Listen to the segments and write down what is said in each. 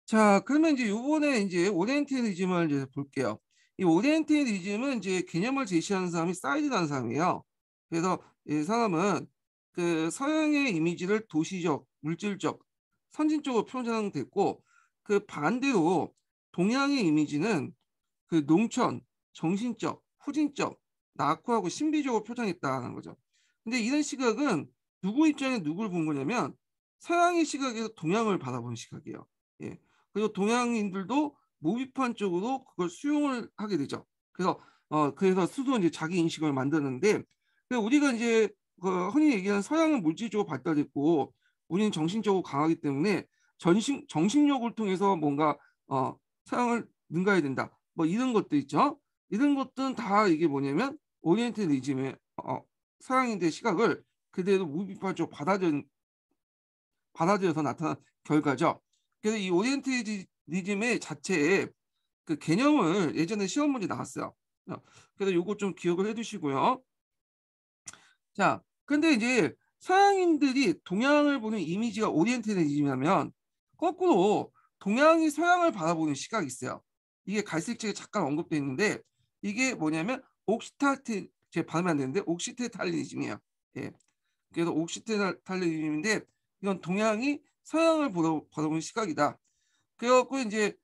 자, 그러면 이제 요번에 이제 오리엔탈리즘을 이제 볼게요. 이 오리엔탈리즘은 이제 개념을 제시하는 사람이 사이드라는 사람이에요. 그래서 이 사람은 그 서양의 이미지를 도시적, 물질적, 선진적으로 표현했고 그 반대로 동양의 이미지는 그 농촌, 정신적, 후진적, 낙후하고 신비적으로 표현했다는 거죠. 근데 이런 시각은 누구 입장에 누구를 본 거냐면 서양의 시각에서 동양을 바라보는 시각이에요. 예. 그리고 동양인들도 무비판적으로 그걸 수용을 하게 되죠. 그래서 스스로 이제 자기 인식을 만드는데 우리가 이제 그 흔히 얘기하는 서양은 물질적으로 발달했고 우리는 정신적으로 강하기 때문에 정신력을 통해서 뭔가 어, 서양을 능가해야 된다. 뭐 이런 것도 있죠. 이런 것들은 다 이게 뭐냐면 오리엔탈리즘의 서양인들의 시각을 그대로 무비판적으로 받아들여서 나타난 결과죠. 그래서 이 오리엔탈리즘의 자체에 그 개념을 예전에 시험 문제 나왔어요. 어, 그래서 요거 좀 기억을 해두시고요. 자, 근데 이제 서양인들이 동양을 보는 이미지가 오리엔탈리즘이라면 거꾸로 동양이 서양을 바라보는 시각이 있어요. 이게 갈색책에 잠깐 언급되어 있는데 이게 뭐냐면 옥시타트 제 발음이 안 되는데 옥시테탈리즘이에요. 예. 그래서 옥시테탈리즘인데 이건 동양이 서양을 바라보는 시각이다. 그래갖고 이제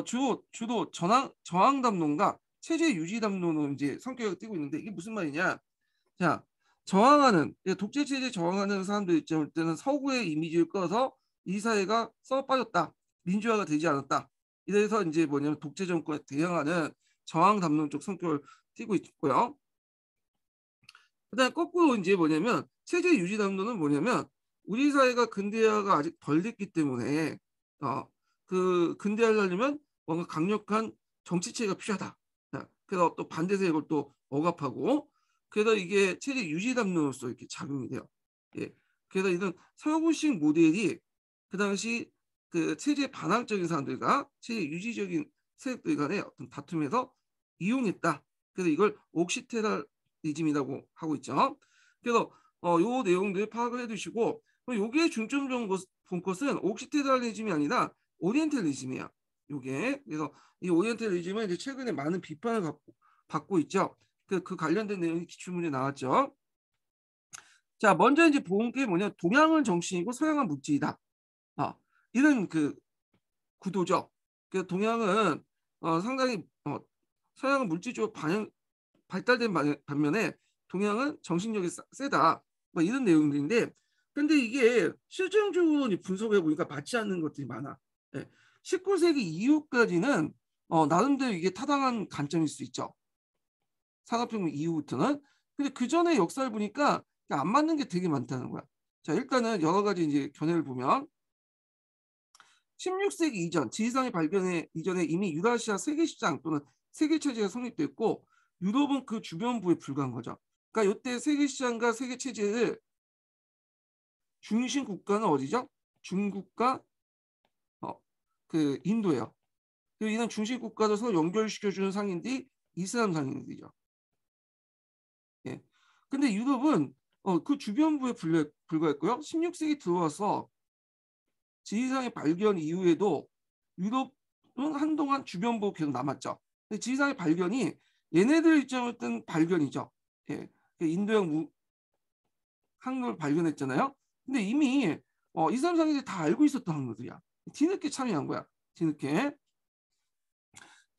주로 저항 담론과 체제 유지 담론으로 이제 성격을 띠고 있는데 이게 무슨 말이냐? 자, 독재 체제 저항하는 사람들 입장일 때는 서구의 이미지를 끌어서 이 사회가 썩어 빠졌다. 민주화가 되지 않았다. 이래서 이제 뭐냐면 독재 정권에 대항하는 저항 담론적 성격을 띠고 있고요. 그다음 거꾸로 이제 뭐냐면 체제 유지 담론은 뭐냐면 우리 사회가 근대화가 아직 덜 됐기 때문에 그 근대화를 하려면 뭔가 강력한 정치체가 필요하다. 그래서 또 반대세 이걸 또 억압하고 그래서 이게 체제 유지 담론으로서 이렇게 작용이 돼요. 예. 그래서 이런 서구식 모델이 그 당시 그 체제 반항적인 사람들과 체제 유지적인 세력들 간의 어떤 다툼에서 이용했다. 그래서 이걸 옥시테랄리즘이라고 하고 있죠. 그래서 요 내용들 파악을 해두시고 요게 중점적으로 본 것은 옥시테랄리즘이 아니라 오리엔탈리즘이야. 요게 그래서 이 오리엔탈리즘은 이제 최근에 많은 비판을 받고 있죠. 그 관련된 내용이 기출문제 나왔죠. 자, 먼저 이제 본 게 뭐냐? 동양은 정신이고 서양은 물질이다. 아, 이런 그 구도죠. 그 동양은 상당히 서양은 물질적으로 발달된 반면에 동양은 정신력이 세다. 뭐 이런 내용들인데 근데 이게 실증적으로 분석해 보니까 맞지 않는 것들이 많아. 예. 19세기 이후까지는 나름대로 이게 타당한 관점일 수 있죠. 산업혁명 이후부터는. 근데 그 전에 역사를 보니까 안 맞는 게 되게 많다는 거야. 자, 일단은 여러 가지 이제 견해를 보면 16세기 이전 지리산의 발견에 이전에 이미 유라시아 세계시장 또는 세계체제가 성립됐고 유럽은 그 주변부에 불과한 거죠. 그러니까 이때 세계시장과 세계체제를 중심 국가는 어디죠? 중국과 그 인도예요. 그리고 이런 중심 국가를 서로 연결시켜주는 상인들이 이슬람 상인들이죠. 예. 근데 유럽은 그 주변부에 불과했고요. 16세기 들어와서 지리산의 발견 이후에도 유럽은 한동안 주변부 계속 남았죠. 근데 지리산의 발견이 얘네들 입장을 뜬 발견이죠. 예. 인도양 항로를 발견했잖아요. 근데 이미 이슬람 상인들이 다 알고 있었던 항로들이야. 뒤늦게 참여한 거야. 뒤늦게.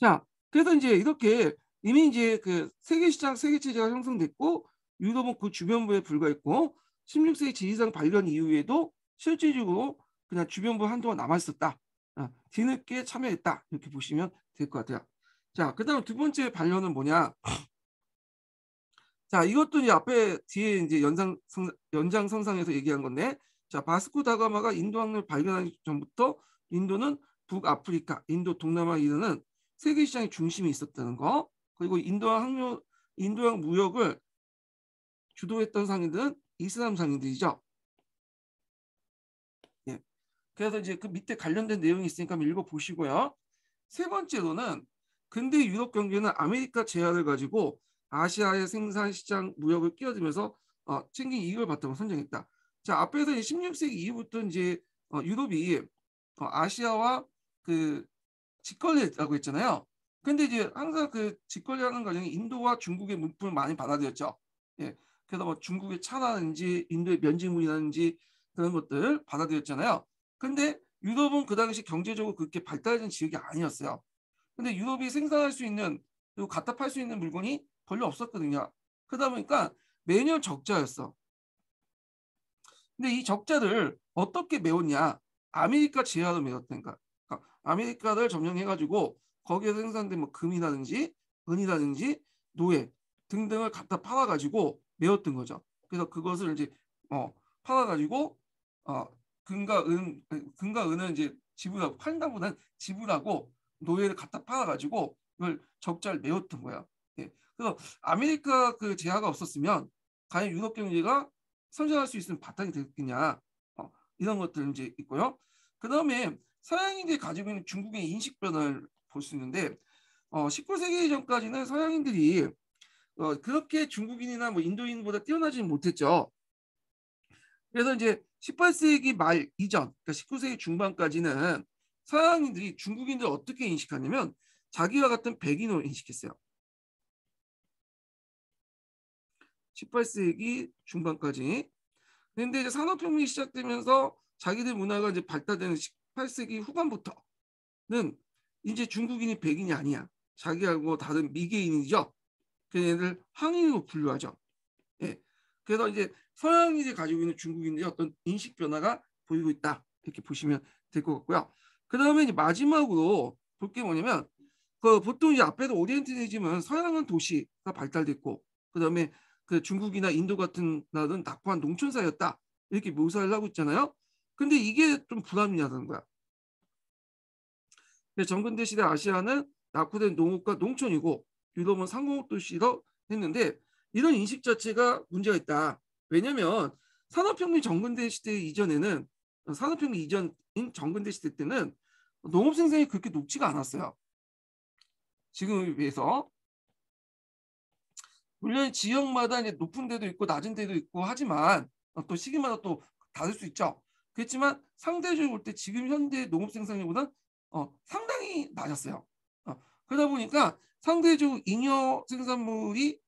자, 그래서 이제 이렇게 이미 이제 그 세계시장, 세계체제가 형성됐고 유럽은 그 주변부에 불과했고 16세기 지리산 발견 이후에도 실질적으로 그냥 주변부 한동안 남아있었다. 뒤늦게 참여했다. 이렇게 보시면 될 것 같아요. 자, 그 다음 두 번째 반론은 뭐냐? 자, 이것도 이제 앞에 뒤에 이제 연장선상에서 얘기한 건데, 자, 바스코 다가마가 인도 항로를 발견하기 전부터 인도는 북아프리카, 인도 동남아 이르는 세계 시장의 중심이 있었다는 거. 그리고 인도양 무역을 주도했던 상인들은 이슬람 상인들이죠. 예. 그래서 이제 그 밑에 관련된 내용이 있으니까 한번 읽어보시고요. 세 번째로는 근대 유럽 경제는 아메리카 제약을 가지고 아시아의 생산 시장 무역을 끼어들면서 챙긴 이익을 봤다고 선정했다. 자, 앞에서 16세기 이후부터 이제 유럽이 아시아와 그 직거래라고 했잖아요. 근데 이제 항상 그 직거래하는 과정이 인도와 중국의 물품을 많이 받아들였죠. 예. 그래서 뭐 중국의 차라든지 인도의 면지물이라든지 그런 것들 받아들였잖아요. 근데 유럽은 그 당시 경제적으로 그렇게 발달된 지역이 아니었어요. 근데 유럽이 생산할 수 있는 그리고 갖다 팔 수 있는 물건이 별로 없었거든요. 그러다 보니까 매년 적자였어. 근데 이 적자를 어떻게 메웠냐? 아메리카 제화로 메웠다니까. 그러니까 아메리카를 점령해가지고 거기에 생산된 뭐 금이라든지 은이라든지 노예 등등을 갖다 팔아가지고 메웠던 거죠. 그래서 그것을 이제 팔아가지고 어 금과 은은 이제 지불하고 판다보다는 지불하고 노예를 갖다 팔아가지고 이걸 적자를 메웠던 거예요. 예. 그래서 아메리카 그 제화가 없었으면 과연 유럽 경제가 성장할 수 있는 바탕이 되겠냐 이런 것들 이제 있고요. 그 다음에 서양인들이 가지고 있는 중국의 인식 변화를 볼 수 있는데 19세기 전까지는 서양인들이 그렇게 중국인이나 뭐 인도인보다 뛰어나지는 못했죠. 그래서 이제 18세기 말 이전, 그러니까 19세기 중반까지는 서양인들이 중국인들을 어떻게 인식하냐면 자기와 같은 백인으로 인식했어요. 18세기 중반까지. 근데 이제 산업혁명이 시작되면서 자기들 문화가 이제 발달되는 18세기 후반부터는 이제 중국인이 백인이 아니야. 자기하고 다른 미개인이죠. 그래서 얘를 황인으로 분류하죠. 예. 그래서 이제 서양인이 가지고 있는 중국인의 어떤 인식 변화가 보이고 있다. 이렇게 보시면 될 것 같고요. 그 다음에 이제 마지막으로 볼 게 뭐냐면 그 보통 이제 앞에도 오리엔탈리즘은 서양은 도시가 발달됐고 그 다음에 그 중국이나 인도 같은 나라는 낙후한 농촌 사회였다. 이렇게 묘사를 하고 있잖아요. 근데 이게 좀 불합리하다는 거야. 정근대 시대 아시아는 낙후된 농업과 농촌이고 유럽은 상공업 도시로 했는데 이런 인식 자체가 문제가 있다. 왜냐하면 산업혁명 정근대 시대 이전에는 산업혁명 이전인 정근대 시대 때는 농업 생산이 그렇게 높지가 않았어요. 지금에 비해서. 물론 지역마다 이제 높은 데도 있고 낮은 데도 있고 하지만 또 시기마다 또 다를 수 있죠. 그렇지만 상대적으로 볼 때 지금 현대 농업 생산량보다 상당히 낮았어요. 그러다 보니까 상대적으로 잉여 생산물이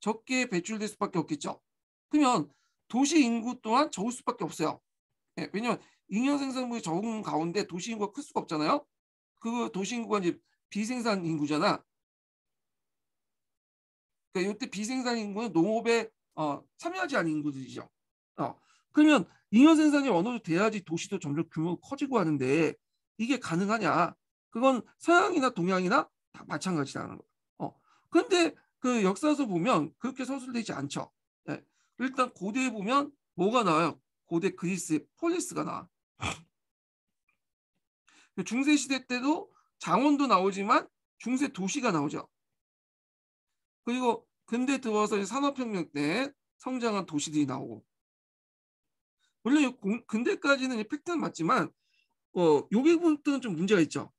적게 배출될 수밖에 없겠죠. 그러면 도시 인구 또한 적을 수밖에 없어요. 예, 왜냐하면 잉여 생산물이 적은 가운데 도시 인구가 클 수가 없잖아요. 그 도시 인구가 이제 비생산 인구잖아. 그러니까 이때 비생산 인구는 농업에 참여하지 않은 인구들이죠. 그러면 잉여 생산이 어느 정도 돼야지 도시도 점점 규모가 커지고 하는데 이게 가능하냐? 그건 서양이나 동양이나 다 마찬가지라는 거예요. 근데 그 역사서 보면 그렇게 서술되지 않죠. 예. 일단 고대에 보면 뭐가 나와요? 고대 그리스의 폴리스가 나와. 중세 시대 때도 장원도 나오지만 중세 도시가 나오죠. 그리고 근대 들어와서 산업혁명 때 성장한 도시들이 나오고 물론 근대까지는 팩트는 맞지만 여기 부분은 좀 문제가 있죠.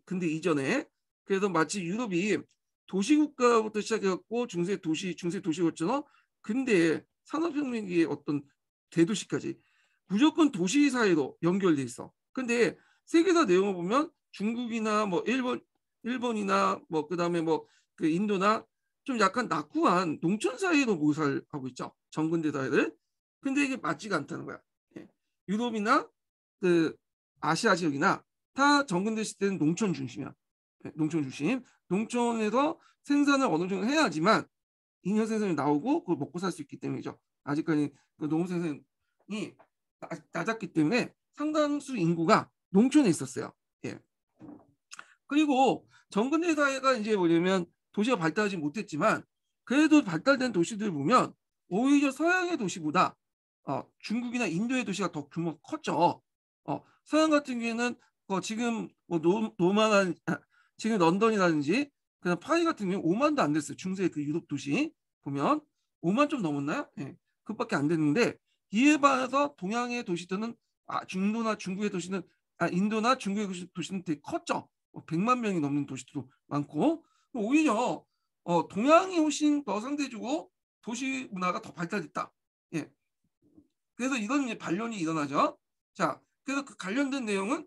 근데 이전에 그래서 마치 유럽이 도시국가부터 시작해갖고 중세 도시였잖아. 근데 산업혁명의 어떤 대도시까지 무조건 도시 사회로 연결돼 있어. 근데 세계사 내용을 보면 중국이나 뭐 일본이나 뭐 그다음에 뭐 그 인도나 좀 약간 낙후한 농촌 사회로 묘사를 하고 있죠. 정근대 사회를. 근데 이게 맞지가 않다는 거야. 예. 유럽이나 그 아시아 지역이나 다 정근대 시대는 농촌 중심이야. 예, 농촌 중심. 농촌에서 생산을 어느 정도 해야지만 잉여 생산이 나오고 그걸 먹고 살 수 있기 때문이죠. 아직까지 그 농업 생산이 낮았기 때문에 상당수 인구가 농촌에 있었어요. 예. 그리고 정근대 사회가 이제 뭐냐면 도시가 발달하지 못했지만 그래도 발달된 도시들 보면 오히려 서양의 도시보다 중국이나 인도의 도시가 더 규모가 컸죠. 서양 같은 경우에는 지금 뭐 노만한 지금 런던이라든지 그냥 파리 같은 경우 5만도 안 됐어요. 중세 그 유럽 도시 보면 5만 좀 넘었나요? 예, 그밖에 안 됐는데 이에 반해서 동양의 도시들은 중도나 중국의 도시는 인도나 중국의 도시는 되게 컸죠. 100만 명이 넘는 도시도 많고 오히려 동양이 훨씬 더 상대적으로 도시 문화가 더 발달됐다. 예. 그래서 이런 이제 반론이 일어나죠. 자, 그래서 그 관련된 내용은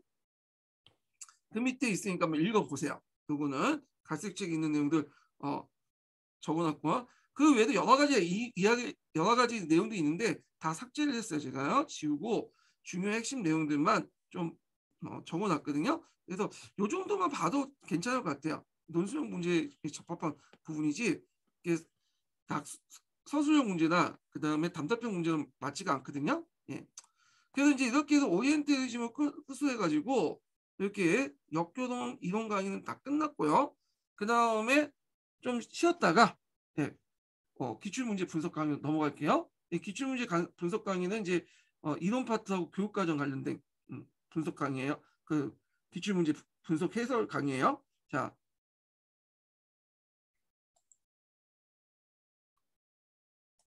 그 밑에 있으니까 한번 읽어보세요. 요거는 갈색책에 있는 내용들 적어놨고요. 그 외에도 여러 가지 내용도 있는데 다 삭제를 했어요. 제가요. 지우고 중요한 핵심 내용들만 좀 적어놨거든요. 그래서 요 정도만 봐도 괜찮을 것 같아요. 논술형 문제에 적합한 부분이지 이게 딱 서술형 문제나 그다음에 단답형 문제는 맞지가 않거든요. 예. 그래서 이제 이렇게 해서 오리엔테이즘을 흡수해가지고 이렇게 역교동 이론 강의는 다 끝났고요. 그 다음에 좀 쉬었다가 예, 기출문제 분석 강의 넘어갈게요. 이 기출문제 분석 강의는 이제 이론 파트하고 교육과정 관련된 분석 강의예요. 그 기출문제 분석 해설 강의예요. 자,